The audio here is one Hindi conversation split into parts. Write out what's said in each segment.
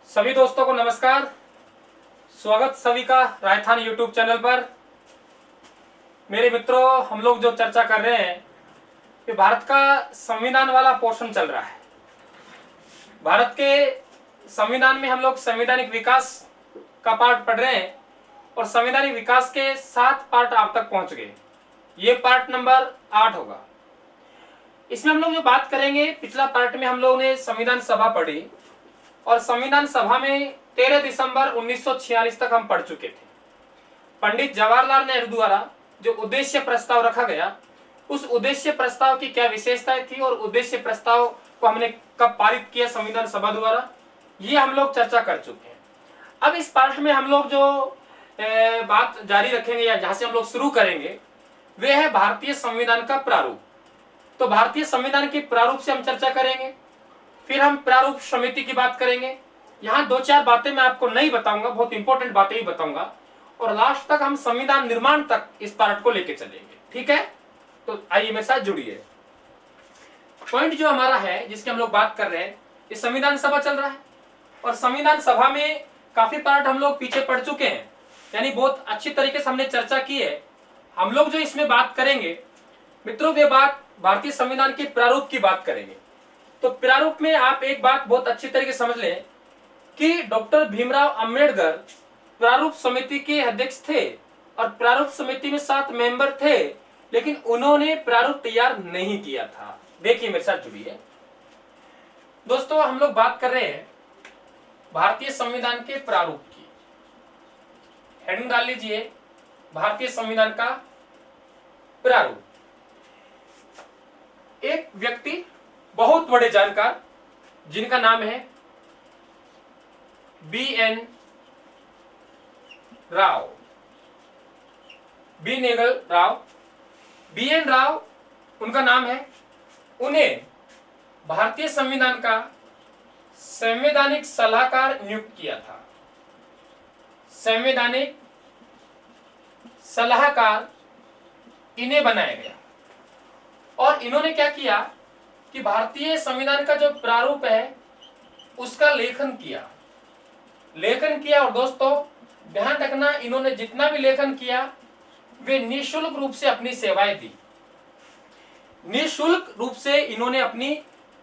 सभी दोस्तों को नमस्कार। स्वागत सभी का राजस्थान यूट्यूब चैनल पर। मेरे मित्रों, हम लोग जो चर्चा कर रहे हैं कि भारत का संविधान वाला पोर्शन चल रहा है। भारत के संविधान में हम लोग संवैधानिक विकास का पार्ट पढ़ रहे हैं और संवैधानिक विकास के 7 पार्ट आप तक पहुंच गए। ये पार्ट नंबर 8 होगा। इसमें हम लोग जो बात करेंगे, पिछला पार्ट में हम लोगों ने संविधान सभा पढ़ी और संविधान सभा में 13 दिसंबर 1946 तक हम पढ़ चुके थे। पंडित जवाहरलाल नेहरू द्वारा जो उद्देश्य प्रस्ताव रखा गया, उस उद्देश्य प्रस्ताव की क्या विशेषताएं थी और उद्देश्य प्रस्ताव को हमने कब पारित किया संविधान सभा द्वारा, ये हम लोग चर्चा कर चुके हैं। अब इस पार्ट में हम लोग जो बात जारी रखेंगे या जहां से हम लोग शुरू करेंगे, वे है भारतीय संविधान का प्रारूप। तो भारतीय संविधान के प्रारूप से हम चर्चा करेंगे, फिर हम प्रारूप समिति की बात करेंगे। यहाँ 2-4 बातें मैं आपको नहीं बताऊंगा, बहुत इंपॉर्टेंट बातें ही बताऊंगा, और लास्ट तक हम संविधान निर्माण तक इस पार्ट को लेके चलेंगे। ठीक है, तो आइए मेरे साथ जुड़िए। पॉइंट जो हमारा है, जिसकी हम लोग बात कर रहे हैं, ये संविधान सभा चल रहा है और संविधान सभा में काफी पार्ट हम लोग पीछे पढ़ चुके हैं, यानी बहुत अच्छी तरीके से हमने चर्चा की है। हम लोग जो इसमें बात करेंगे मित्रों, वे बात भारतीय संविधान के प्रारूप की बात करेंगे। तो प्रारूप में आप एक बात बहुत अच्छी तरीके से समझ लें कि डॉक्टर भीमराव अंबेडकर प्रारूप समिति के अध्यक्ष थे और प्रारूप समिति में 7 मेंबर थे, लेकिन उन्होंने प्रारूप तैयार नहीं किया था। देखिए मेरे साथ जुड़िए दोस्तों, हम लोग बात कर रहे हैं भारतीय संविधान के प्रारूप की। हेडिंग डाल लीजिए, भारतीय संविधान का प्रारूप। एक व्यक्ति, बहुत बड़े जानकार, जिनका नाम है BN राव, बी नेगल राव, BN राव उनका नाम है। उन्हें भारतीय संविधान का संवैधानिक सलाहकार नियुक्त किया था। संवैधानिक सलाहकार इन्हें बनाया गया और इन्होंने क्या किया कि भारतीय संविधान का जो प्रारूप है उसका लेखन किया। और दोस्तों ध्यान रखना, इन्होंने जितना भी लेखन किया वे निःशुल्क रूप से अपनी सेवाएं दी। निःशुल्क रूप से इन्होंने अपनी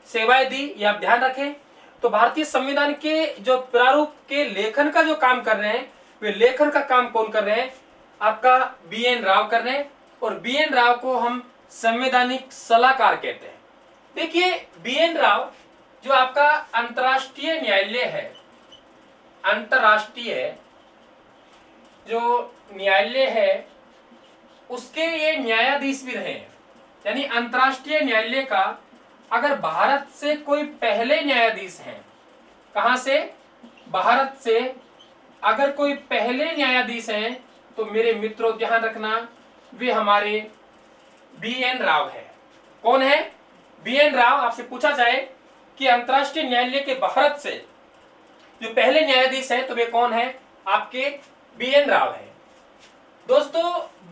सेवाएं दी, ये आप ध्यान रखें। तो भारतीय संविधान के जो प्रारूप के लेखन का जो काम कर रहे हैं, वे लेखन का काम कौन कर रहे हैं? आपका BN राव कर रहे हैं और BN राव को हम संवैधानिक सलाहकार कहते हैं। देखिए BN राव जो आपका अंतर्राष्ट्रीय न्यायालय है, अंतर्राष्ट्रीय जो न्यायालय है उसके ये न्यायाधीश भी रहे हैं। यानी अंतर्राष्ट्रीय न्यायालय का अगर भारत से कोई पहले न्यायाधीश हैं, कहां से? भारत से अगर कोई पहले न्यायाधीश हैं तो मेरे मित्रों ध्यान रखना, वे हमारे BN राव है। कौन है? BN राव। आपसे पूछा जाए कि अंतर्राष्ट्रीय न्यायालय के भारत से जो पहले न्यायाधीश है तो वे कौन है? आपके BN राव है। दोस्तों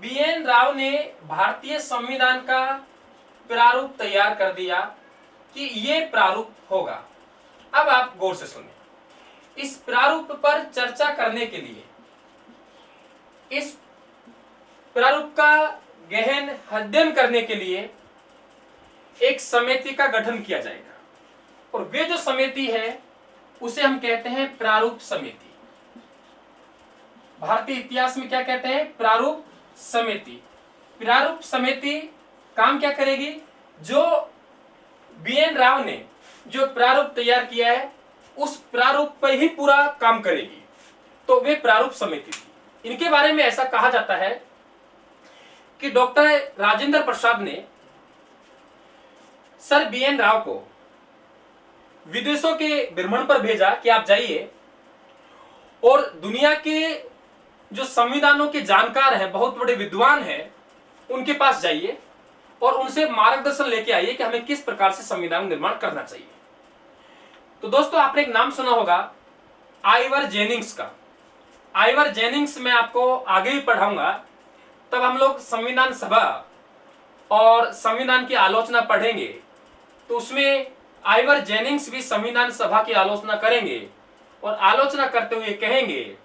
BN राव ने भारतीय संविधान का प्रारूप तैयार कर दिया कि ये प्रारूप होगा। अब आप गौर से सुनिए, इस प्रारूप पर चर्चा करने के लिए, इस प्रारूप का गहन अध्ययन करने के लिए एक समिति का गठन किया जाएगा और वे जो समिति है उसे हम कहते हैं प्रारूप समिति। भारतीय इतिहास में क्या कहते हैं? प्रारूप समिति। प्रारूप समिति काम क्या करेगी? जो BN राव ने जो प्रारूप तैयार किया है उस प्रारूप पर ही पूरा काम करेगी, तो वे प्रारूप समिति थी। इनके बारे में ऐसा कहा जाता है कि डॉक्टर राजेंद्र प्रसाद ने सर BN राव को विदेशों के भ्रमण पर भेजा कि आप जाइए और दुनिया के जो संविधानों के जानकार हैं, बहुत बड़े विद्वान हैं, उनके पास जाइए और उनसे मार्गदर्शन लेके आइए कि हमें किस प्रकार से संविधान निर्माण करना चाहिए। तो दोस्तों आपने एक नाम सुना होगा आइवर जेनिंग्स का। आइवर जेनिंग्स मैं आपको आगे भी पढ़ाऊंगा, तब हम लोग संविधान सभा और संविधान की आलोचना पढ़ेंगे तो उसमें आइवर जेनिंग्स भी संविधान सभा की आलोचना करेंगे और आलोचना करते हुए कहेंगे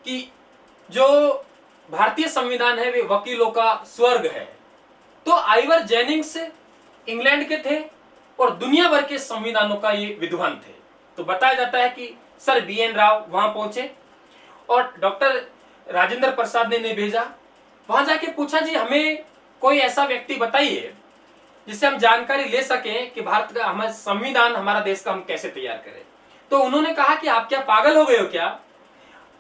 कि जो भारतीय संविधान है वे वकीलों का स्वर्ग है। तो आइवर जेनिंग्स इंग्लैंड के थे और दुनिया भर के संविधानों का ये विद्वान थे। तो बताया जाता है कि सर BN राव वहां पहुंचे और डॉक्टर राजेंद्र प्रसाद ने इन्हें भेजा। वहां जाके पूछा, जी हमें कोई ऐसा व्यक्ति बताइए जिससे हम जानकारी ले सकें कि भारत का हमारा संविधान, हमारा देश का हम कैसे तैयार करें। तो उन्होंने कहा कि आप क्या पागल हो गए हो क्या?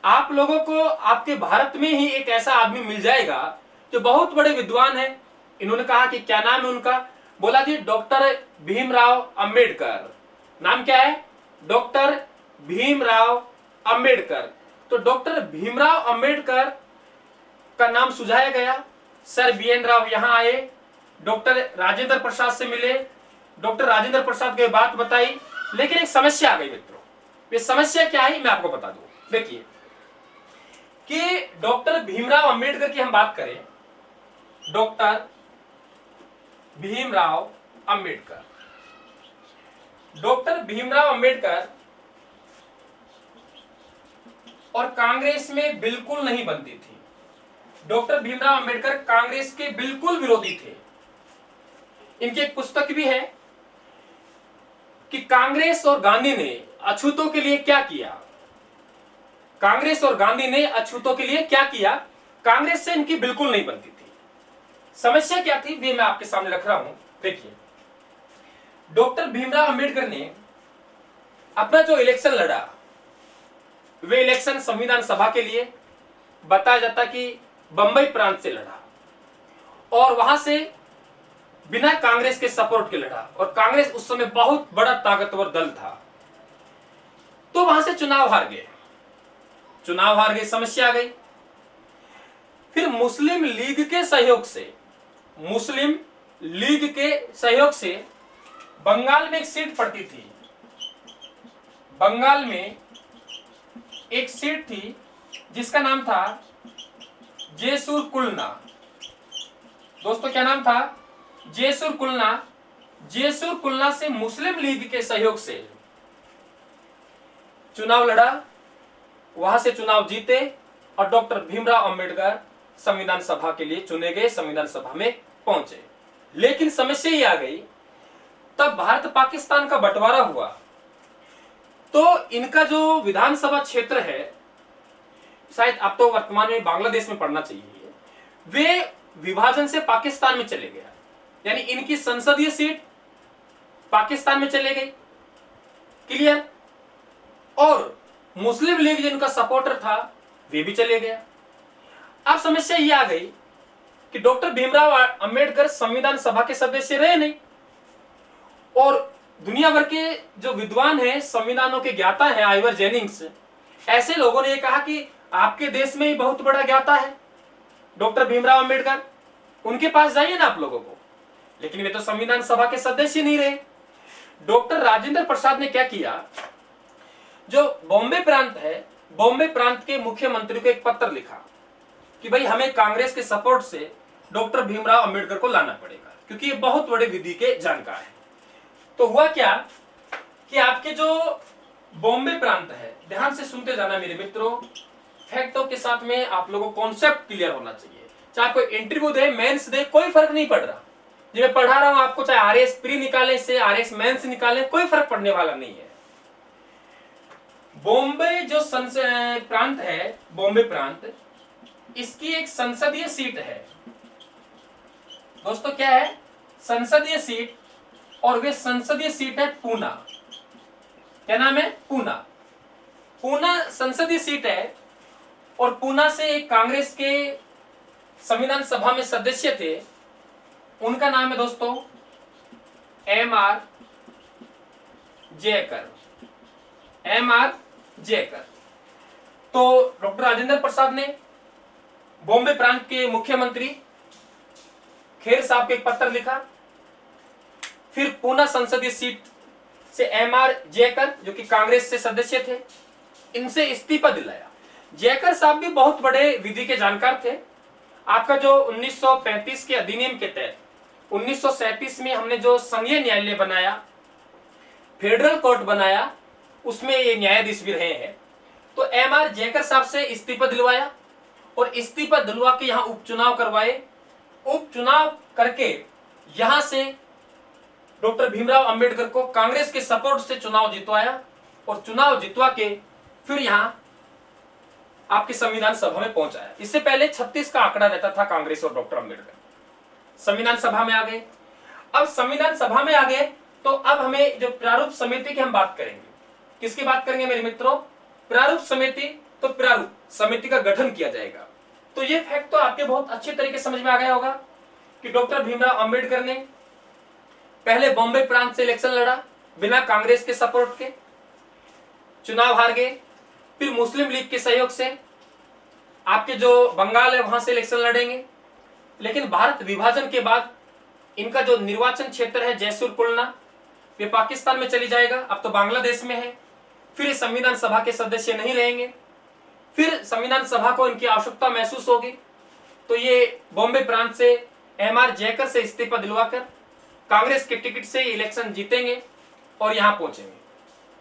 आप लोगों को आपके भारत में ही एक ऐसा आदमी मिल जाएगा जो बहुत बड़े विद्वान है। इन्होंने कहा कि क्या नाम है उनका? बोला जी डॉक्टर भीमराव अंबेडकर। नाम क्या है? डॉक्टर भीमराव अंबेडकर। तो डॉक्टर भीमराव अंबेडकर का नाम सुझाया गया। सर BN राव यहां आए, डॉक्टर राजेंद्र प्रसाद से मिले, डॉक्टर राजेंद्र प्रसाद को बात बताई, लेकिन एक समस्या आ गई मित्रों। ये समस्या क्या है मैं आपको बता दूं। देखिए कि डॉक्टर भीमराव अंबेडकर की हम बात करें, डॉक्टर भीमराव अंबेडकर, डॉक्टर भीमराव अंबेडकर और कांग्रेस में बिल्कुल नहीं बनती थी। डॉक्टर भीमराव अंबेडकर कांग्रेस के बिल्कुल विरोधी थे। इनकी एक पुस्तक भी है कि कांग्रेस और गांधी ने अछूतों के लिए क्या किया। कांग्रेस और गांधी ने अछूतों के लिए क्या किया? कांग्रेस से इनकी बिल्कुल नहीं बनती थी। समस्या क्या थी वे मैं आपके सामने रख रहा हूं। देखिए डॉक्टर भीमराव अंबेडकर ने अपना जो इलेक्शन लड़ा, वे इलेक्शन संविधान सभा के लिए बताया जाता कि बंबई प्रांत से लड़ा और वहां से बिना कांग्रेस के सपोर्ट के लड़ा। और कांग्रेस उस समय बहुत बड़ा ताकतवर दल था। तो वहां से चुनाव हार गए। समस्या आ गई। फिर मुस्लिम लीग के सहयोग से बंगाल में एक सीट पड़ती थी। बंगाल में एक सीट थी जिसका नाम था जेसुर कुलना। दोस्तों क्या नाम था? जेसुर कुलना। जेसुर कुलना से मुस्लिम लीग के सहयोग से चुनाव लड़ा, वहां से चुनाव जीते और डॉक्टर भीमराव अंबेडकर संविधान सभा के लिए चुने गए, संविधान सभा में पहुंचे। लेकिन समस्या ये आ गई, तब भारत पाकिस्तान का बंटवारा हुआ तो इनका जो विधानसभा क्षेत्र है, शायद अब तो वर्तमान में बांग्लादेश में पड़ना चाहिए, वे विभाजन से पाकिस्तान में चले गया। यानी इनकी संसदीय सीट पाकिस्तान में चले गई। क्लियर? और मुस्लिम लीग जिनका सपोर्टर था वे भी चले गया। अब समस्या ये आ गई कि डॉक्टर भीमराव अंबेडकर संविधान सभा के सदस्य रहे नहीं और दुनिया भर के जो विद्वान हैं, संविधानों के ज्ञाता हैं, आइवर जेनिंग्स, ऐसे लोगों ने ये कहा कि आपके देश में ही बहुत बड़ा ज्ञाता है डॉक्टर भीमराव अंबेडकर, उनके पास जाइए ना आप लोगों को। लेकिन वे तो संविधान सभा के सदस्य नहीं रहे। डॉक्टर राजेंद्र प्रसाद ने क्या किया, जो बॉम्बे प्रांत है, बॉम्बे प्रांत के मुख्यमंत्री को एक पत्र लिखा कि भाई हमें कांग्रेस के सपोर्ट से डॉक्टर भीमराव अंबेडकर को लाना पड़ेगा क्योंकि ये बहुत बड़े विधि के जानकार है। तो हुआ क्या कि आपके जो बॉम्बे प्रांत है, ध्यान से सुनते जाना मेरे मित्रों, फैक्टों के साथ में आप लोगों को कॉन्सेप्ट क्लियर होना चाहिए। चाहे कोई इंटरव्यू दे, मेंस दे, कोई फर्क नहीं पड़ रहा। जो मैं पढ़ा रहा हूं आपको, चाहे आरएस प्री निकाले से आरएस मेंस निकाले, कोई फर्क पड़ने वाला नहीं है। बॉम्बे जो प्रांत है, बॉम्बे प्रांत, इसकी एक संसदीय सीट है। दोस्तों क्या है? संसदीय सीट। और वे संसदीय सीट है पूना। क्या नाम है? पूना। पूना संसदीय सीट है और पूना से एक कांग्रेस के संविधान सभा में सदस्य थे, उनका नाम है दोस्तों MR जयकर। MR जयकर। तो डॉक्टर राजेंद्र प्रसाद ने बॉम्बे प्रांत के मुख्यमंत्री खेर साहब को एक पत्र लिखा। फिर पूना संसदीय सीट से MR जयकर, जो कि कांग्रेस से सदस्य थे, इनसे इस्तीफा दिलाया। जयकर साहब भी बहुत बड़े विधि के जानकार थे। आपका जो 1935 के अधिनियम के तहत 1937 में हमने जो संघीय न्यायालय बनाया, फेडरल कोर्ट बनाया, उसमें ये न्यायाधीश भी रहे हैं। तो एम.आर. जयकर साहब से इस्तीफा दिलवाया और इस्तीफा दिलवा के यहाँ उपचुनाव करवाए। उपचुनाव करके यहां से डॉक्टर भीमराव अंबेडकर को कांग्रेस के सपोर्ट से चुनाव जितवाया और चुनाव जितवा के फिर यहां आपके संविधान सभा में पहुंचाया। इससे पहले 36 का आंकड़ा रहता था कांग्रेस और डॉक्टर अंबेडकर। संविधान सभा में आ गए। अब संविधान सभा में आ गए तो अब हमें जो प्रारूप समिति की हम बात करेंगे। किसकी बात करेंगे मेरे मित्रों? प्रारूप समिति। तो प्रारूप समिति का गठन किया जाएगा। तो ये फैक्ट तो आपके बहुत अच्छे तरीके से समझ में आ गया होगा कि डॉक्टर भीमराव अंबेडकर ने पहले बॉम्बे प्रांत से इलेक्शन लड़ा बिना कांग्रेस के सपोर्ट के, चुनाव हार गए। फिर मुस्लिम लीग के सहयोग से आपके जो बंगाल है वहां से इलेक्शन लड़ेंगे। लेकिन भारत विभाजन के बाद इनका जो निर्वाचन क्षेत्र है जयसुर कुलना, वे पाकिस्तान में चली जाएगा, अब तो बांग्लादेश में है। फिर ये संविधान सभा के सदस्य नहीं रहेंगे। फिर संविधान सभा को इनकी आवश्यकता महसूस होगी तो ये बॉम्बे प्रांत से एम.आर. जयकर से इस्तीफा दिलवाकर कांग्रेस के टिकट से इलेक्शन जीतेंगे और यहां पहुंचेंगे।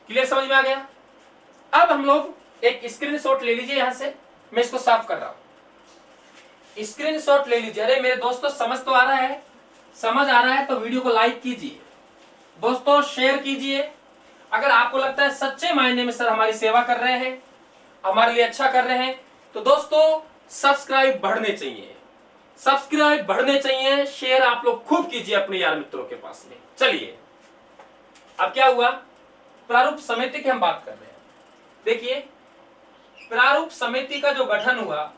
क्लियर समझ में आ गया? अब हम लोग एक स्क्रीनशॉट ले लीजिए। यहां से मैं इसको साफ कर रहा हूं, स्क्रीनशॉट ले लीजिए। अरे मेरे दोस्तों समझ तो आ रहा है? समझ आ रहा है तो वीडियो को लाइक कीजिए दोस्तों, शेयर कीजिए। अगर आपको लगता है सच्चे मायने में सर हमारी सेवा कर रहे हैं, हमारे लिए अच्छा कर रहे हैं, तो दोस्तों सब्सक्राइब बढ़ने चाहिए, सब्सक्राइब बढ़ने चाहिए। शेयर आप लोग खूब कीजिए अपने यार मित्रों के पास में। चलिए अब क्या हुआ, प्रारूप समिति की हम बात कर रहे हैं। देखिए प्रारूप समिति का जो गठन हुआ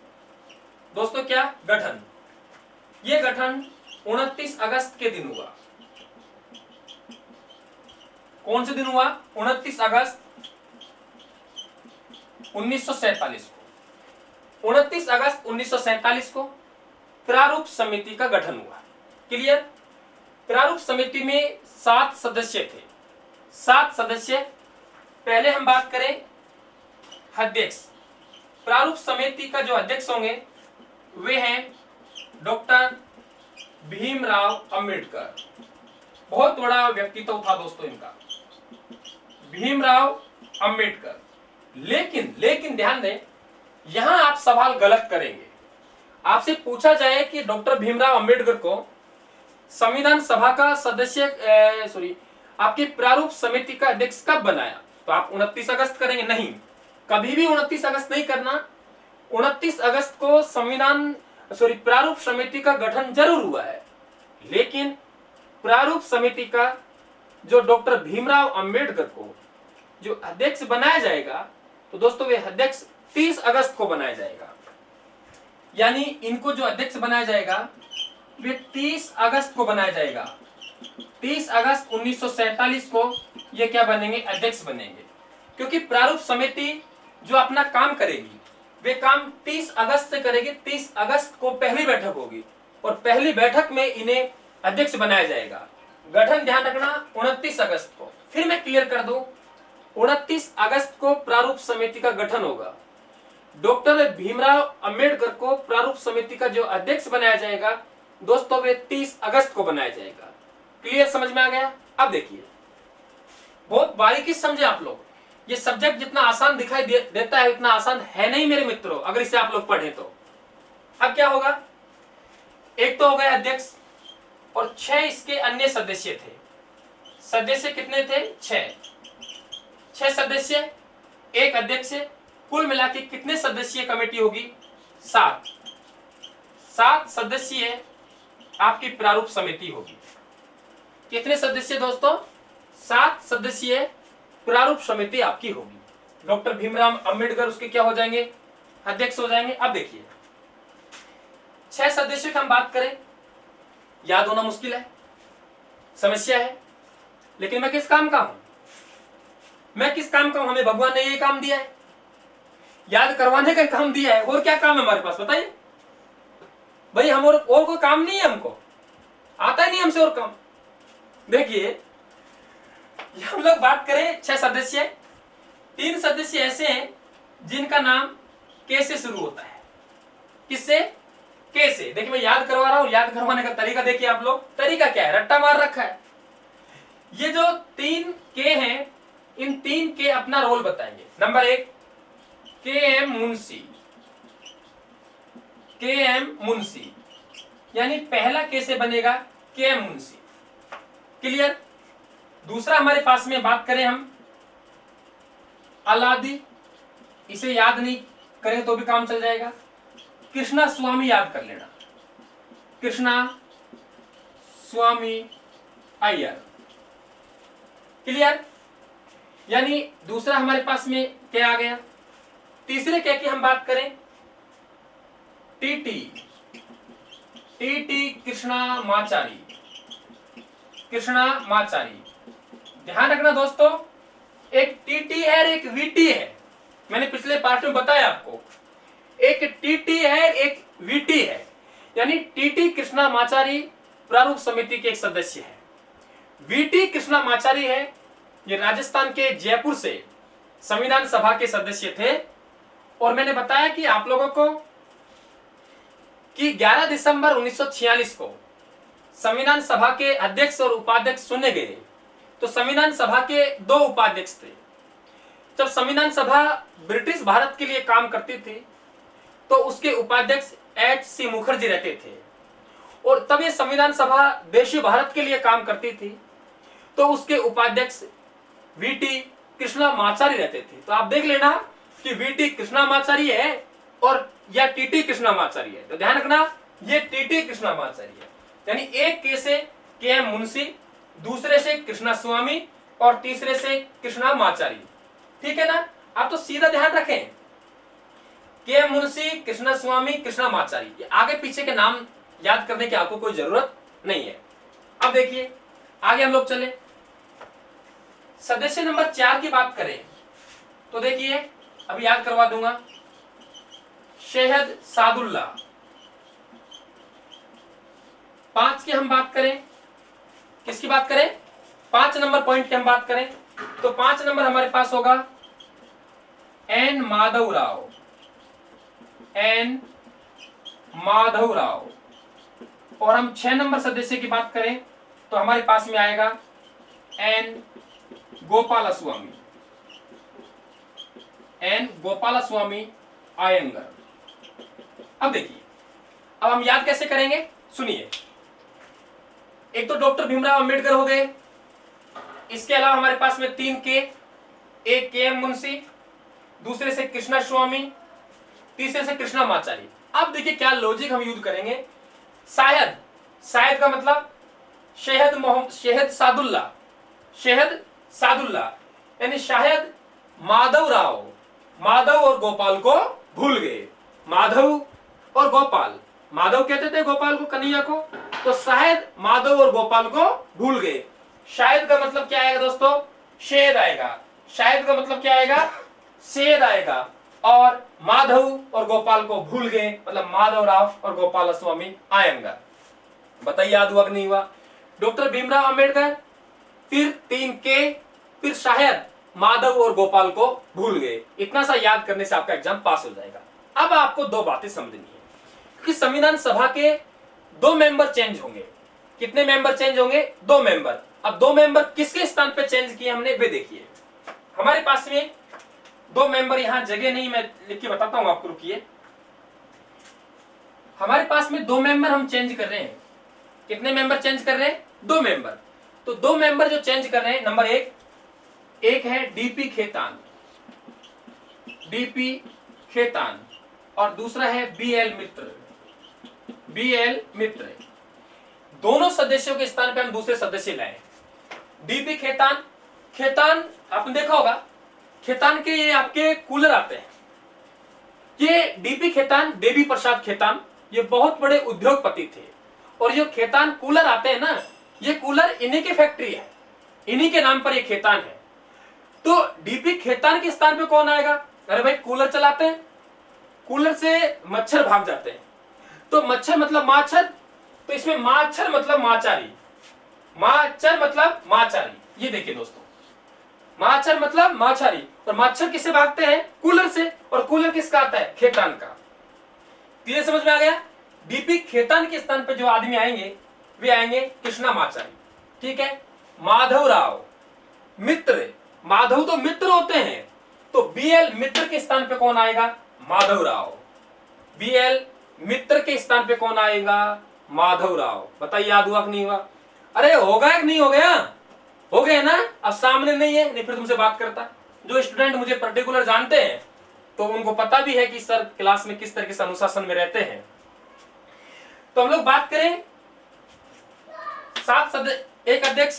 दोस्तों, क्या गठन, ये गठन 29 अगस्त के दिन हुआ। कौन से दिन हुआ? 29 अगस्त 1947 को। 29 अगस्त 1947 को प्रारूप समिति का गठन हुआ। क्लियर? प्रारूप समिति में 7 सदस्य थे। 7 सदस्य। पहले हम बात करें अध्यक्ष। प्रारूप समिति का जो अध्यक्ष होंगे वे हैं डॉक्टर भीमराव अंबेडकर। बहुत बड़ा व्यक्तित्व था दोस्तों इनका, भीमराव अंबेडकर। लेकिन ध्यान दें, यहां आप सवाल गलत करेंगे। आपसे पूछा जाए कि डॉक्टर भीमराव अंबेडकर को संविधान सभा का सदस्य आपकी प्रारूप समिति का अध्यक्ष कब बनाया, तो आप 29 अगस्त करेंगे? नहीं, कभी भी 29 अगस्त नहीं करना। 29 अगस्त को प्रारूप समिति का गठन जरूर हुआ है, लेकिन प्रारूप समिति का जो डॉक्टर भीमराव अंबेडकर को जो अध्यक्ष बनाया जाएगा, तो दोस्तों वे अध्यक्ष 30 अगस्त को बनाया जाएगा। यानी इनको जो अध्यक्ष बनाया जाएगा वे 30 अगस्त को बनाया जाएगा। 30 अगस्त 1947 को ये क्या बनेंगे? अध्यक्ष बनेंगे। क्योंकि प्रारूप समिति जो अपना काम करेगी वे काम 30 अगस्त से करेगी। 30 अगस्त को पहली बैठक होगी और पहली बैठक में इन्हें अध्यक्ष बनाया जाएगा। गठन ध्यान रखना 29 अगस्त को। फिर मैं क्लियर कर दूं, 29 अगस्त को प्रारूप समिति का गठन होगा। डॉक्टर भीमराव अंबेडकर को प्रारूप समिति का जो अध्यक्ष बनाया जाएगा दोस्तों वे 30 अगस्त को बनाया जाएगा। क्लियर समझ में आ गया? अब देखिए, बहुत बारीकी समझे आप लोग। ये सब्जेक्ट जितना आसान दिखाई देता है उतना आसान है नहीं मेरे मित्रों, अगर इसे आप लोग पढ़ें तो। अब क्या होगा, एक तो हो गया अध्यक्ष और 6 इसके अन्य सदस्य थे। सदस्य कितने थे? 6 सदस्य, एक अध्यक्ष। कुल मिला के कितने सदस्यीय कमेटी होगी? 7 सदस्यीय आपकी प्रारूप समिति होगी। कितने सदस्य दोस्तों? 7 सदस्यीय प्रारूप समिति आपकी होगी। डॉक्टर भीमराव अंबेडकर उसके क्या हो जाएंगे? अध्यक्ष हो जाएंगे। अब देखिए 6 सदस्यों की हम बात करें, याद होना मुश्किल है, समस्या है। लेकिन मैं किस काम का हूं? हमें भगवान ने ये काम दिया है, याद करवाने का काम दिया है। और क्या काम है हमारे पास बताइए भाई? हम और कोई काम नहीं है, हमको आता ही नहीं हमसे और काम। देखिए हम लोग बात करें 6 सदस्य, 3 सदस्य ऐसे हैं जिनका नाम के से शुरू होता है। किससे? के से। देखिए मैं याद करवा रहा हूं, याद करवाने का तरीका देखिए आप लोग। तरीका क्या है? रट्टा मार रखा है। ये जो 3 के हैं इन तीन के अपना रोल बताएंगे। नंबर 1 के एम मुंशी, के एम मुंशी, यानी पहला कैसे बनेगा के एम मुंशी। क्लियर। दूसरा हमारे पास में बात करें हम अलादी, इसे याद नहीं करें तो भी काम चल जाएगा। कृष्णा स्वामी याद कर लेना, कृष्णा स्वामी अय्यर। क्लियर। यानी दूसरा हमारे पास में क्या आ गया। तीसरे क्या की हम बात करें टीटी, टीटी कृष्णामाचारी, कृष्णामाचारी। ध्यान रखना दोस्तों, एक टीटी है और एक वीटी है। मैंने पिछले पार्ट में बताया आपको, एक टीटी है एक वीटी है। यानी टीटी कृष्णामाचारी प्रारूप समिति के एक सदस्य है, वीटी कृष्णामाचारी है, ये राजस्थान के जयपुर से संविधान सभा के सदस्य थे। और मैंने बताया कि आप लोगों को कि 11 दिसंबर 1946 को संविधान सभा के अध्यक्ष और उपाध्यक्ष चुने गए। तो संविधान सभा के 2 उपाध्यक्ष थे। जब संविधान सभा ब्रिटिश भारत के लिए काम करती थी तो उसके उपाध्यक्ष H.C. मुखर्जी रहते थे, और तब ये संविधान सभा देशी भारत के लिए काम करती थी तो उसके उपाध्यक्ष वीटी कृष्णामाचारी रहते थे। तो आप देख लेना कि वीटी कृष्णामाचारी है और या टीटी कृष्णामाचारी है। तो ध्यान रखना ये टीटी कृष्णामाचारी है, यानी एक के से के एम मुंशी, दूसरे से कृष्णा स्वामी और तीसरे से कृष्णामाचारी। ठीक है ना। आप तो सीधा ध्यान रखें, के एम मुंशी, कृष्णा स्वामी, कृष्णामाचारी, आगे पीछे के नाम याद करने की आपको कोई जरूरत नहीं है। अब देखिए आगे हम लोग चले। सदस्य नंबर 4 की बात करें तो देखिए अभी याद करवा दूंगा, शहद सादुल्ला। 5 की हम बात करें, किसकी बात करें 5 नंबर पॉइंट की हम बात करें तो 5 नंबर हमारे पास होगा एन माधवराव, एन माधवराव। और हम 6 नंबर सदस्य की बात करें तो हमारे पास में आएगा एन गोपालस्वामी, एन गोपालस्वामी आयंगर। अब देखिए अब हम याद कैसे करेंगे, सुनिए। एक तो डॉक्टर भीमराव अंबेडकर हो गए, इसके अलावा हमारे पास में 3 के, एक के एम मुंशी, दूसरे से कृष्णा स्वामी, तीसरे से कृष्णामाचारी। अब देखिए क्या लॉजिक हम यूज करेंगे। शायद, शायद का मतलब शहद सादुल्ला, शहद सादुल्ला, यानी शायद माधवराव, माधव और गोपाल को भूल गए। माधव और गोपाल, माधव कहते थे गोपाल को, कन्हैया को, तो शायद माधव और गोपाल को भूल गए। शायद का मतलब क्या आएगा दोस्तों, शेद आएगा। शायद का मतलब क्या आएगा, शेद आएगा। और माधव और गोपाल को भूल गए मतलब माधवराव और गोपाल स्वामी आयंगर। बताइए याद हुआ कि नहीं हुआ। डॉक्टर भीमराव अंबेडकर, फिर 3 के, फिर शायद माधव और गोपाल को भूल गए। इतना सा याद करने से आपका एग्जाम पास हो जाएगा। अब आपको 2 बातें समझनी है कि संविधान सभा के 2 मेंबर चेंज होंगे। कितने मेंबर चेंज होंगे, 2 मेंबर। अब 2 मेंबर किसके स्थान पे चेंज किए हमने, वे देखिए। हमारे पास में 2 मेंबर, यहां जगह नहीं, मैं लिख के बताता हूं आपको, रुकिए। हमारे पास में 2 मेंबर हम चेंज कर रहे हैं। कितने मेंबर चेंज कर रहे हैं, 2 मेंबर। तो 2 मेंबर जो चेंज कर रहे हैं, नंबर 1, एक है डीपी खेतान, डीपी खेतान, और दूसरा है बीएल मित्र, बीएल मित्र। दोनों सदस्यों के स्थान पे हम दूसरे सदस्य लाए। डीपी खेतान, खेतान आपने देखा होगा, खेतान के ये आपके कूलर आते हैं। ये डीपी खेतान, देवी प्रसाद खेतान, ये बहुत बड़े उद्योगपति थे। और जो खेतान कूलर आते हैं ना, ये कूलर इन्हीं की फैक्ट्री है, इन्हीं के नाम पर ये खेतान है। तो डीपी खेतान के स्थान पे कौन आएगा, अरे भाई कूलर चलाते हैं, कूलर से मच्छर भाग जाते हैं। तो मच्छर मतलब माछर, तो इसमें माछर मतलब माचारी, माचर मतलब माचारी। ये देखिए दोस्तों, माछर मतलब माछारी, और मच्छर किससे भागते हैं, कूलर से। और कूलर किसका आता है, खेतान का। क्लियर, समझ में आ गया। डीपी खेतान के स्थान पर जो आदमी आएंगे वे आएंगे कृष्णामाचारी। ठीक है। माधवराव मित्र, माधव तो मित्र होते हैं, तो बीएल मित्र के स्थान पे कौन आएगा? माधवराव। बीएल मित्र के स्थान पे कौन आएगा? माधवराव। बताइए याद हुआ कि नहीं हुआ? अरे होगा कि नहीं हो गया? हो गया ना? अब सामने नहीं है, नहीं फिर तुमसे बात करता। जो स्टूडेंट मुझे पर्टिकुलर जानते हैं तो उनको पता भी है कि सर क्लास में किस तरीके से अनुशासन में रहते हैं। तो हम लोग बात करें 7 सदस्य, एक अध्यक्ष,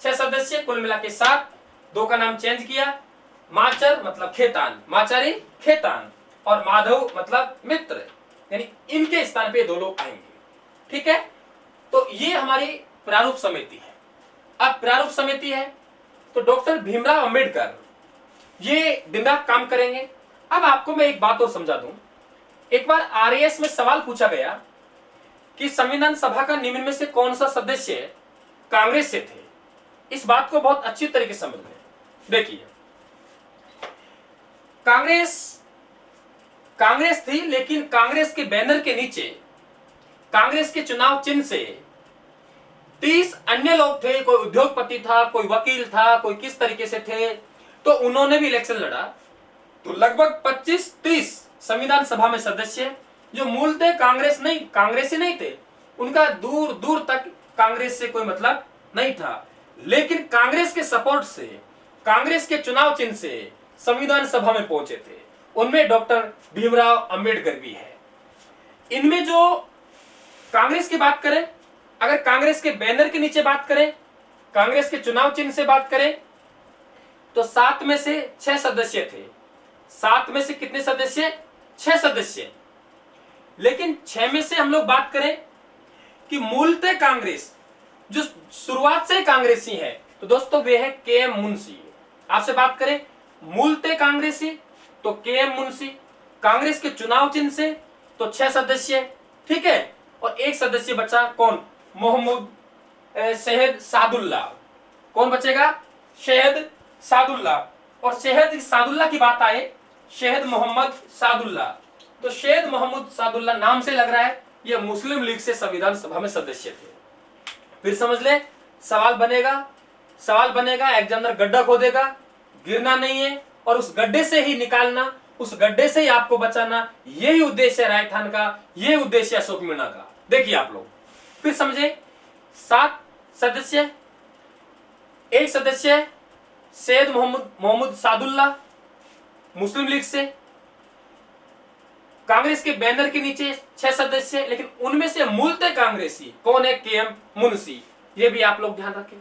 6 सदस्य, कुल मिला के 7। 2 का नाम चेंज किया। माचर मतलब खेतान, माचारी खेतान, और माधव मतलब मित्र, यानी इनके स्थान पे 2 लोग आएंगे। ठीक है, तो ये हमारी प्रारूप समिति है। अब प्रारूप समिति है तो डॉक्टर भीमराव अंबेडकर ये दिन रात काम करेंगे। अब आपको मैं एक बात और समझा दूं। एक बार आरएएस में सवाल पूछा गया कि संविधान सभा का निम्न में से कौन सा सदस्य कांग्रेस से थे। इस बात को बहुत अच्छी तरीके से समझ लें। देखिए, कांग्रेस थी, लेकिन कांग्रेस के बैनर के नीचे कांग्रेस के चुनाव चिन्ह से 30 अन्य लोग थे। कोई उद्योगपति था, कोई वकील था, कोई किस तरीके से थे, तो उन्होंने भी इलेक्शन लड़ा। तो लगभग 25-30 संविधान सभा में सदस्य जो मूलतः कांग्रेसी नहीं थे, उनका दूर दूर तक कांग्रेस से कोई मतलब नहीं था, लेकिन कांग्रेस के सपोर्ट से, कांग्रेस के चुनाव चिन्ह से संविधान सभा में पहुंचे थे। उनमें डॉक्टर भीमराव अंबेडकर भी है। इनमें जो कांग्रेस की बात करें, अगर कांग्रेस के बैनर के नीचे बात करें, कांग्रेस के चुनाव चिन्ह से बात करें, तो 7 में से 6 सदस्य थे। 7 में से कितने सदस्य? 6 सदस्य। लेकिन 6 में से हम लोग बात करें कि मूलतः कांग्रेस जो शुरुआत से कांग्रेसी है, तो दोस्तों वे है के.एम. मुंशी। आपसे बात करें मूलतः कांग्रेसी, तो के.एम. मुंशी। कांग्रेस के चुनाव चिन्ह से तो 6 सदस्य। ठीक है, और एक सदस्य बचा, कौन? मोहम्मद शहीद सादुल्ला। कौन बचेगा? शहीद सादुल्ला। और शहीद सादुल्ला की बात आए, शहीद मोहम्मद सादुल्ला, तो शहीद मोहम्मद सादुल्ला नाम से लग रहा है ये मुस्लिम लीग से संविधान सभा में सदस्य थे। फिर समझ ले, सवाल बनेगा, एग्जामिनर गड्ढा खोदेगा, गिरना नहीं है, और उस गड्ढे से ही निकालना, उस गड्ढे से ही आपको बचाना, यही उद्देश्य है रायठान का, यही उद्देश्य अशोक मीणा का। देखिए आप लोग फिर समझे, 7 सदस्य, एक सदस्य सैयद मोहम्मद सादुल्ला मुस्लिम लीग से। कांग्रेस के बैनर के नीचे 6 सदस्य, लेकिन उनमें से मूलतः कांग्रेसी कौन है? के.एम. मुंशी। ये भी आप लोग ध्यान रखें।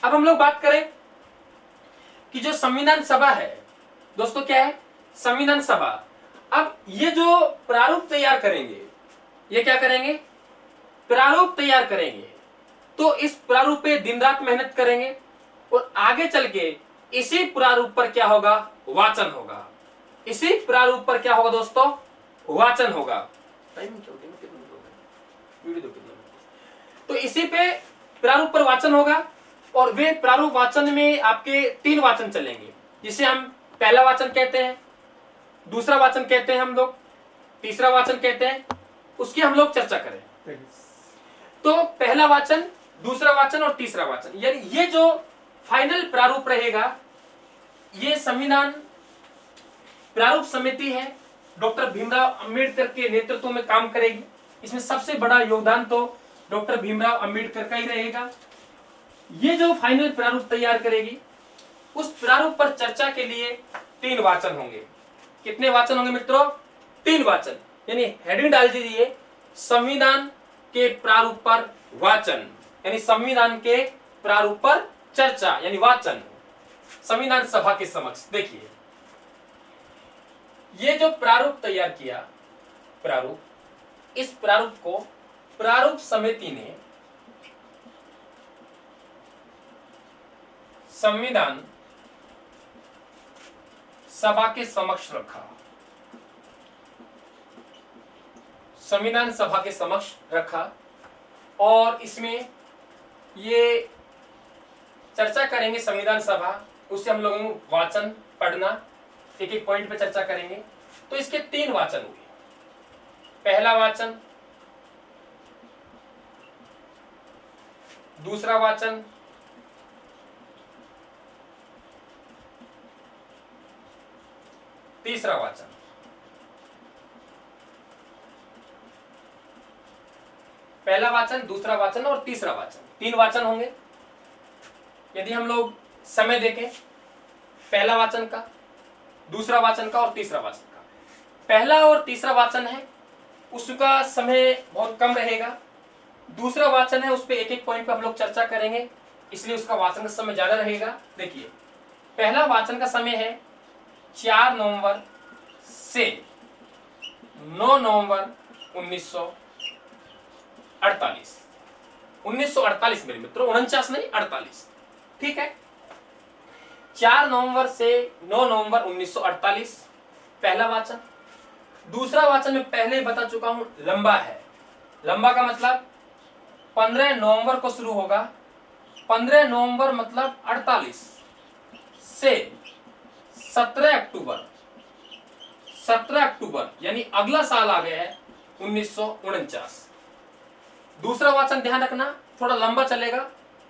अब हम लोग बात करें कि जो संविधान सभा है, दोस्तों क्या है? संविधान सभा। अब ये जो प्रारूप तैयार करेंगे, ये क्या करेंगे? प्रारूप तैयार करेंगे। तो इस प्रारूप पे दिन रात मेहनत करेंगे, और आगे चल के इसी प्रारूप पर क्या होगा? वाचन होगा। इसी प्रारूप पर क्या होगा दोस्तों? वाचन होगा। तो इसी पे प्रारूप पर वाचन होगा, और वे प्रारूप वाचन में आपके 3 वाचन चलेंगे, जिसे हम पहला वाचन कहते हैं, दूसरा वाचन कहते हैं हम लोग, तीसरा वाचन कहते हैं। उसकी हम लोग चर्चा करें। तो पहला वाचन, दूसरा वाचन और तीसरा वाचन, यानी ये जो फाइनल प्रारूप रहेगा, ये संविधान प्रारूप समिति है, डॉक्टर भीमराव अंबेडकर के नेतृत्व में काम करेगी। इसमें सबसे बड़ा योगदान तो डॉक्टर भीमराव अंबेडकर का ही रहेगा। ये जो फाइनल प्रारूप तैयार करेगी, उस प्रारूप पर चर्चा के लिए 3 वाचन होंगे। कितने वाचन होंगे मित्रों? 3 वाचन, यानी हेडिंग डाल दीजिए, संविधान के प्रारूप पर वाचन, यानी संविधान के प्रारूप पर चर्चा यानी वाचन संविधान सभा के समक्ष। देखिए, ये जो प्रारूप तैयार किया, प्रारूप, इस प्रारूप को प्रारूप समिति ने संविधान सभा के समक्ष रखा। संविधान सभा के समक्ष रखा, और इसमें ये चर्चा करेंगे संविधान सभा, उससे हम लोगों को वाचन पढ़ना, एक एक पॉइंट पे चर्चा करेंगे। तो इसके 3 वाचन हुए। पहला वाचन, दूसरा वाचन तीसरा वाचन। पहला वाचन, दूसरा वाचन और तीसरा वाचन, 3 वाचन होंगे। यदि हम लोग समय देखें पहला वाचन का, दूसरा वाचन का और तीसरा वाचन का, पहला और तीसरा वाचन है उसका समय बहुत कम रहेगा। दूसरा वाचन है उस पर एक एक पॉइंट पे हम लोग चर्चा करेंगे, इसलिए उसका वाचन का समय ज्यादा रहेगा। देखिए पहला वाचन का समय है 4 नवंबर से 9 नवंबर 1948। 1948 मेरे मित्रों, 49 नहीं 48, ठीक है। 4 नवंबर से 9 नवंबर 1948 पहला वाचन। दूसरा वाचन में पहले ही बता चुका हूं, लंबा है। लंबा का मतलब 15 नवंबर को शुरू होगा, 15 नवंबर मतलब 48 से 17 अक्टूबर, 17 अक्टूबर यानी अगला साल आ गया है 1949। दूसरा वाचन ध्यान रखना थोड़ा लंबा चलेगा।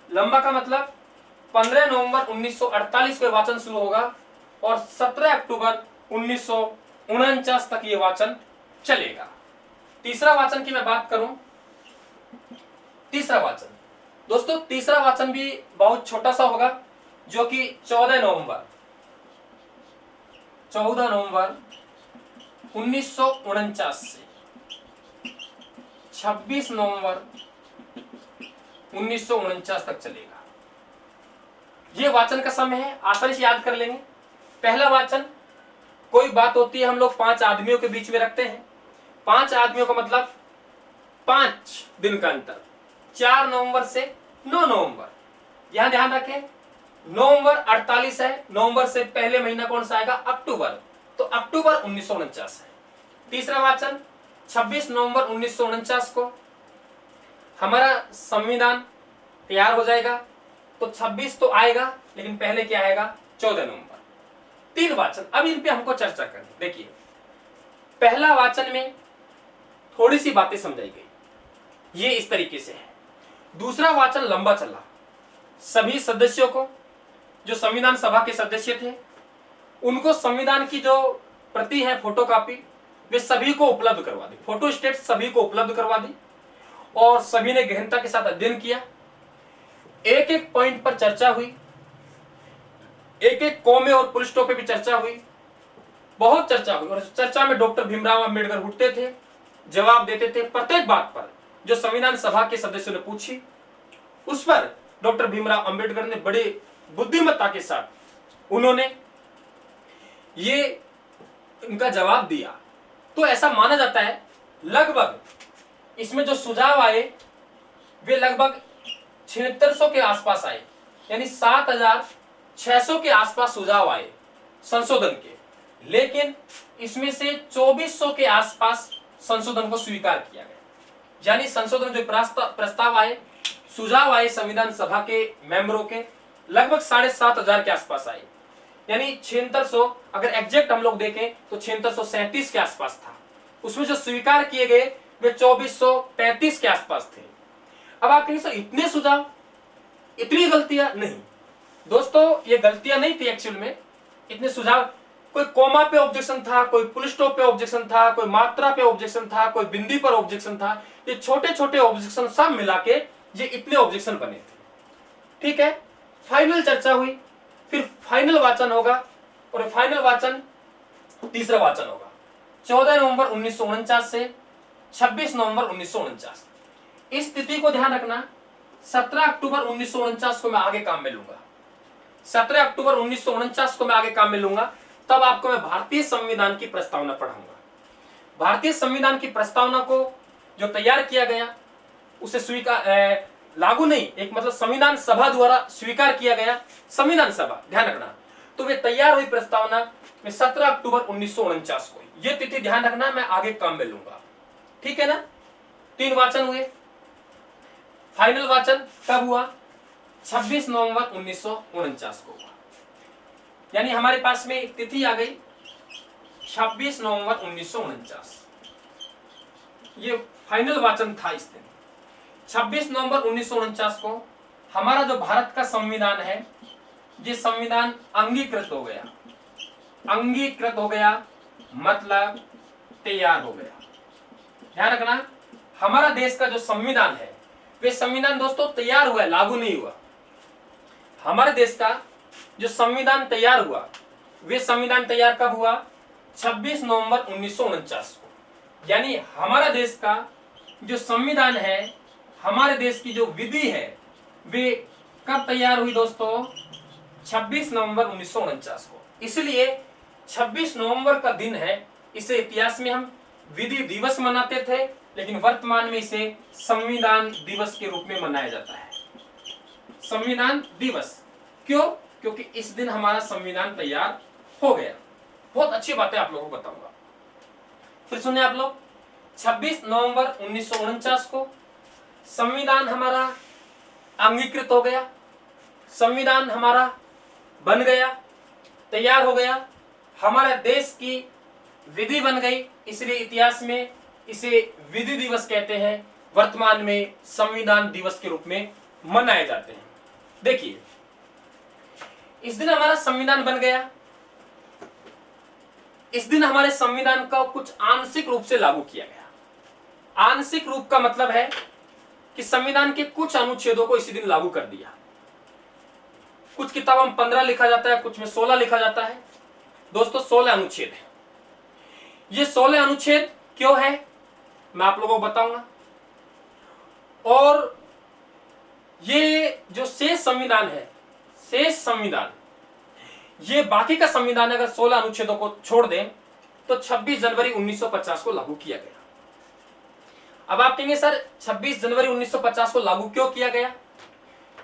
लंबा का मतलब 15 नवंबर 1948 पे वाचन शुरू होगा और 17 अक्टूबर 1949 तक ये वाचन चलेगा। तीसरा वाचन की मैं बात करूं, तीसरा वाचन दोस्तों, तीसरा वाचन भी बहुत छोटा सा होगा, जो कि 14 नवंबर 1949 से 26 नवंबर 1949 तक चलेगा। ये वाचन का समय है, आसानी से याद कर लेंगे। पहला वाचन, कोई बात होती है हम लोग 5 आदमियों के बीच में रखते हैं, 5 आदमियों का मतलब 5 दिन का अंतर, 4 नवंबर से 9 नवंबर। यहां ध्यान रखें नवंबर 48 है, नवंबर से पहले महीना कौन सा आएगा, अक्टूबर, तो अक्टूबर 1949 है। तीसरा वाचन 26 नवंबर 1949 को हमारा संविधान तैयार हो जाएगा, तो 26 तो आएगा लेकिन पहले क्या आएगा, 14 नवंबर। 3 वाचन, अब इन पे हमको चर्चा करनी। देखिए पहला वाचन में थोड़ी सी बातें समझाई गई, ये इस तरीके से है। दूसरा वाचन लंबा चला, सभी सदस्यों को, जो संविधान सभा के सदस्य थे उनको संविधान की जो प्रति है फोटोकॉपी, वे सभी को उपलब्ध करवा दी, फोटो स्टेट सभी को उपलब्ध करवा दी और सभी ने गहनता के साथ अध्ययन किया। एक एक पॉइंट पर चर्चा हुई, एक एक कॉमे और पुल स्टॉप पे भी चर्चा हुई, बहुत चर्चा हुई। और चर्चा में डॉक्टर भीमराव अंबेडकर उठते थे, जवाब देते थे। प्रत्येक बात पर जो संविधान सभा के सदस्यों ने पूछी उस पर डॉक्टर भीमराव अंबेडकर ने बड़ी बुद्धिमत्ता के साथ उन्होंने ये इनका जवाब दिया। तो ऐसा माना जाता है लगभग इसमें जो सुझाव आए वे लगभग 7600 के आसपास आए, यानी 7600 के आसपास सुझाव आए संशोधन के, लेकिन इसमें से 2400 के आसपास संशोधन को स्वीकार किया गया। यानी संशोधन जो प्रस्ताव आए, सुझाव आए संविधान सभा के मेंबरों के, लगभग 7500 के आसपास आए, यानी 7600, अगर एग्जैक्ट हम लोग देखें तो 7637 के आसपास था। उसमें जो स्वीकार किए गए वे 2435 के आसपास थे। अब आप कहेंगे सर इतने सुझाव, इतनी गलतियां? नहीं दोस्तों, ये गलतियां नहीं थी एक्चुअल में, इतने सुझाव, कोई कोमा पे ऑब्जेक्शन था, कोई फुल स्टॉप पे ऑब्जेक्शन था, कोई मात्रा पे ऑब्जेक्शन था, कोई बिंदी पर ऑब्जेक्शन था। ये छोटे छोटे ऑब्जेक्शन सब मिला के ये इतने ऑब्जेक्शन बने थे, ठीक है। फाइनल चर्चा हुई, फिर फाइनल वाचन होगा और फाइनल वाचन तीसरा वाचन होगा 14 नवंबर 1949 से 26 नवंबर 1949। इस तिथि को ध्यान रखना, 17 अक्टूबर 1949 को मैं आगे काम में लूंगा। 17 अक्टूबर 1949 को मैं आगे काम में लूंगा, तब आपको मैं भारतीय संविधान की प्रस्तावना पढ़ाऊंगा। भारतीय संविधान की प्रस्तावना को जो तैयार किया गया उसे स्वीकार लागू नहीं, एक मतलब संविधान सभा द्वारा स्वीकार किया गया, संविधान सभा ध्यान रखना, तो वे तैयार हुई प्रस्तावना में 17 अक्टूबर 1949 को। यह तिथि ध्यान रखना, मैं आगे काम में लूंगा, ठीक है ना। 3 वाचन हुए, फाइनल वाचन कब हुआ, 26 नवंबर 1949 को हुआ। यानी हमारे पास में एक तिथि आ गई 26 नवंबर 1949, ये फाइनल वाचन था इस दिन। 26 नवंबर 1949 को हमारा जो भारत का संविधान है, ये संविधान अंगीकृत हो गया, अंगीकृत हो गया मतलब तैयार हो गया। ध्यान रखना, हमारा देश का जो संविधान है वे संविधान दोस्तों तैयार हुआ है, लागू नहीं हुआ। हमारे देश का जो संविधान तैयार हुआ वे संविधान तैयार कब हुआ? 26 नवंबर 1949 को। यानी हमारा देश का जो संविधान है, हमारे देश की जो विधि है वे कब तैयार हुई दोस्तों? 26 नवंबर 1949 को। इसलिए 26 नवंबर का दिन है, इसे इतिहास में हम विधि दिवस मनाते थे, लेकिन वर्तमान में इसे संविधान दिवस के रूप में मनाया जाता है। संविधान दिवस क्यों? क्योंकि इस दिन हमारा संविधान तैयार हो गया। बहुत अच्छी बातें आप लोगों को बताऊंगा। फिर सुनिए आप लोग, 26 नवंबर 1949 को संविधान हमारा अंगीकृत हो गया, संविधान हमारा बन गया, तैयार हो गया, हमारे देश की विधि बन गई, इसलिए इतिहास में इसे विधि दिवस कहते हैं। वर्तमान में संविधान दिवस के रूप में मनाए जाते हैं। देखिए, इस दिन हमारा संविधान बन गया। इस दिन हमारे संविधान का कुछ आंशिक रूप से लागू किया गया। आंशिक रूप का मतलब है कि संविधान के कुछ अनुच्छेदों को इसी दिन लागू कर दिया। कुछ किताबों में 15 लिखा जाता है, कुछ में 16 लिखा जाता है। दोस्तों 16 अनुच्छेद है। ये 16 अनुच्छेद क्यों है मैं आप लोगों को बताऊंगा। और ये जो शेष संविधान है, शेष संविधान, ये बाकी का संविधान अगर 16 अनुच्छेदों को छोड़ दें तो 26 जनवरी 1950 को लागू किया गया। अब आप कहेंगे सर 26 जनवरी 1950 को लागू क्यों किया गया?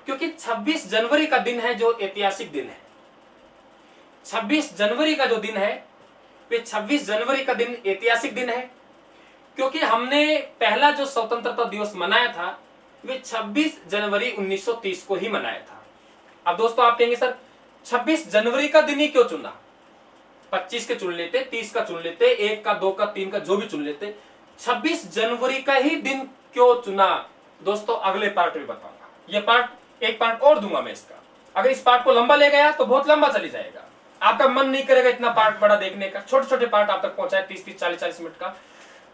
क्योंकि 26 जनवरी का दिन है जो ऐतिहासिक दिन है। 26 जनवरी का जो दिन है वे 26 जनवरी का दिन ऐतिहासिक दिन है, क्योंकि हमने पहला जो स्वतंत्रता दिवस मनाया था वे 26 जनवरी 1930 को ही मनाया था। अब दोस्तों आप कहेंगे सर 26 जनवरी का दिन ही क्यों चुना? 25 के चुन लेते, 30 का चुन लेते, 1 का, 2 का, 3 का, जो भी चुन लेते, 26 जनवरी का ही दिन क्यों चुना? दोस्तों अगले पार्ट में बताऊंगा। ये पार्ट, एक पार्ट और दूंगा मैं इसका। अगर इस पार्ट को लंबा ले गया तो बहुत लंबा चली जाएगा, आपका मन नहीं करेगा इतना पार्ट बड़ा देखने का। छोटे छोटे पार्ट आप तक पहुंचाए 30-30, 40-40 मिनट का।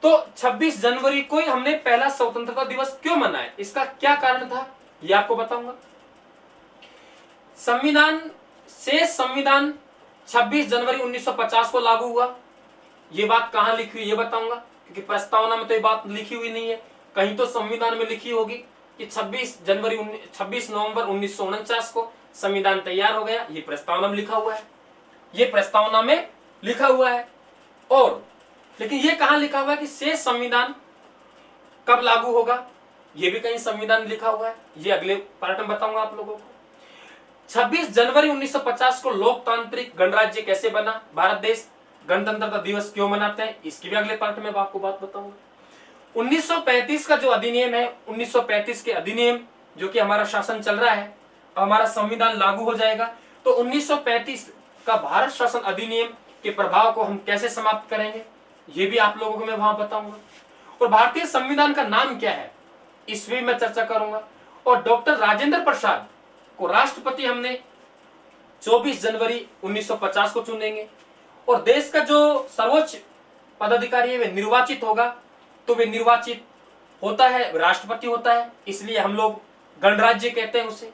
तो 26 जनवरी को ही हमने पहला स्वतंत्रता दिवस क्यों मनाया, इसका क्या कारण था ये आपको बताऊंगा। संविधान, शेष संविधान 26 जनवरी 1950 को लागू हुआ। ये बात कहां लिखी हुई ये बताऊंगा, क्योंकि प्रस्तावना में तो ये बात लिखी हुई नहीं है। कहीं तो संविधान में लिखी होगी कि 26 नवंबर 1949 को संविधान तैयार हो गया। ये प्रस्तावना में लिखा हुआ है, ये प्रस्तावना में लिखा हुआ है। और लेकिन ये कहां लिखा हुआ है कि शेष संविधान कब लागू होगा, ये भी कहीं संविधान में लिखा हुआ है। ये अगले पार्ट में बताऊंगा आप लोगों को। 26 जनवरी 1950 को लोकतांत्रिक गणराज्य कैसे बना, भारत देश गणतंत्रता दिवस क्यों मनाते हैं, इसकी भी अगले पार्ट में आपको बात बताऊंगा। 1935 का जो अधिनियम है, 1935 के अधिनियम जो कि हमारा शासन चल रहा है, हमारा संविधान लागू हो जाएगा, तो 1935 का भारत शासन अधिनियम के प्रभाव को हम कैसे समाप्त करेंगे ये भी आप लोगों को मैं वहां बताऊंगा। और भारतीय संविधान का नाम क्या है इस भी मैं चर्चा करूंगा। और डॉक्टर राजेंद्र प्रसाद को राष्ट्रपति हमने 24 जनवरी 1950 को चुनेंगे। और देश का जो सर्वोच्च पदाधिकारी है वे निर्वाचित होगा, तो वे निर्वाचित होता है, राष्ट्रपति होता है, इसलिए हम लोग गणराज्य कहते हैं। उसे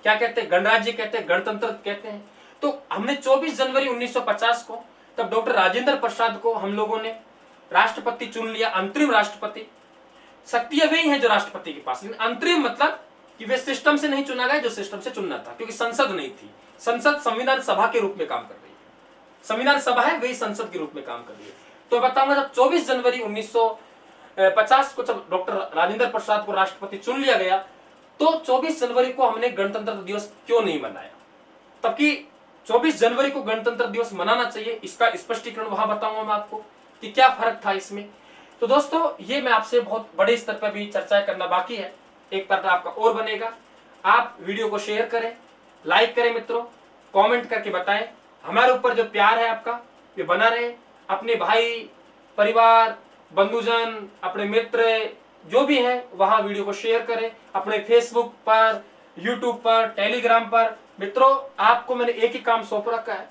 क्या कहते हैं? गणराज्य कहते हैं, गणतंत्र कहते हैं। तो हमने 24 जनवरी 1950 को तब डॉक्टर राजेंद्र प्रसाद को हम लोगों ने राष्ट्रपति चुन लिया, अंतरिम राष्ट्रपति। शक्तियां वही हैं जो राष्ट्रपति के पास, लेकिन अंतरिम मतलब कि वे सिस्टम से नहीं चुना गया जो सिस्टम से चुनना था, क्योंकि संसद नहीं थी। संसद संविधान सभा के रूप में काम कर रही है, संविधान सभा है वही संसद के रूप में काम कर रही है। तो बताऊंगा जब 24 जनवरी 1950 को जब डॉक्टर राजेंद्र प्रसाद को राष्ट्रपति चुन लिया गया, तो 24 जनवरी को हमने गणतंत्र दिवस क्यों नहीं मनाया, तबकि 24 जनवरी को गणतंत्र दिवस मनाना चाहिए, इसका स्पष्टीकरण वहां बताऊंगा मैं आपको कि क्या फर्क था इसमें। तो दोस्तों ये मैं आपसे बहुत बड़े स्तर पर भी चर्चाएं करना बाकी है, एक पार्ट आपका और बनेगा। आप वीडियो को शेयर करें, लाइक करें मित्रों, कमेंट करके बताएं, हमारे ऊपर जो प्यार है आपका ये बना रहे। अपने भाई, परिवार, बंधुजन, अपने मित्र जो भी हैं वहां वीडियो को शेयर करें, अपने फेसबुक पर, यूट्यूब पर, टेलीग्राम पर। मित्रों आपको मैंने एक ही काम सौंप रखा है,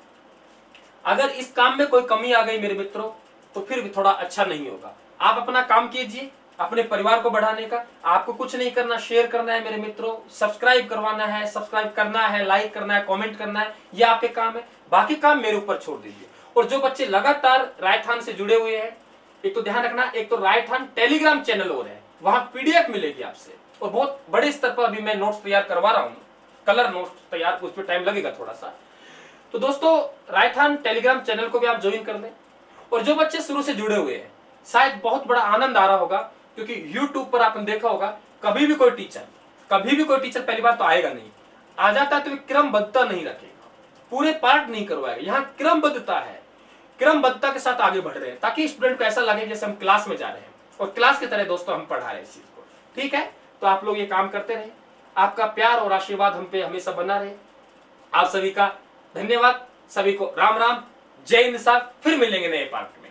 अगर इस काम में कोई कमी आ गई मेरे मित्रों तो फिर भी थोड़ा अच्छा नहीं होगा। आप अपना काम कीजिए अपने परिवार को बढ़ाने का। आपको कुछ नहीं करना, शेयर करना है मेरे मित्रों, सब्सक्राइब करवाना है, सब्सक्राइब करना है, लाइक करना है, कमेंट करना है, ये आपके काम है। बाकी काम मेरे ऊपर छोड़ दीजिए। और जो बच्चे लगातार रायथान से जुड़े हुए हैं, एक तो ध्यान रखना, एक तो रायथान टेलीग्राम चैनल और है, वहां पीडीएफ मिलेगी आपसे, और बहुत बड़े स्तर पर अभी मैं नोट्स तैयार करवा रहा हूँ, कलर नोट्स तैयार, उस पर टाइम लगेगा थोड़ा सा। तो दोस्तों रायथान टेलीग्राम चैनल को भी आप ज्वाइन कर लें। और जो बच्चे शुरू से जुड़े हुए हैं, शायद बहुत बड़ा आनंद आ रहा होगा, क्योंकि YouTube पर आपने देखा होगा कभी भी कोई टीचर पहली बार तो आएगा नहीं, आ जाता है तो क्रमबद्धता नहीं रखेगा, पूरे पार्ट नहीं करवाएगा। यहाँ क्रमबद्धता है, क्रमबद्धता के साथ आगे बढ़ रहे हैं, ताकि स्टूडेंट को ऐसा लगे जैसे हम क्लास में जा रहे हैं और क्लास की तरह दोस्तों हम पढ़ा रहे हैं इस चीज को। ठीक है, तो आप लोग ये काम करते रहे, आपका प्यार और आशीर्वाद हम पे हमेशा बना रहे। आप सभी का धन्यवाद, सभी को राम राम, जय हिंद साहब। फिर मिलेंगे नए पार्ट में।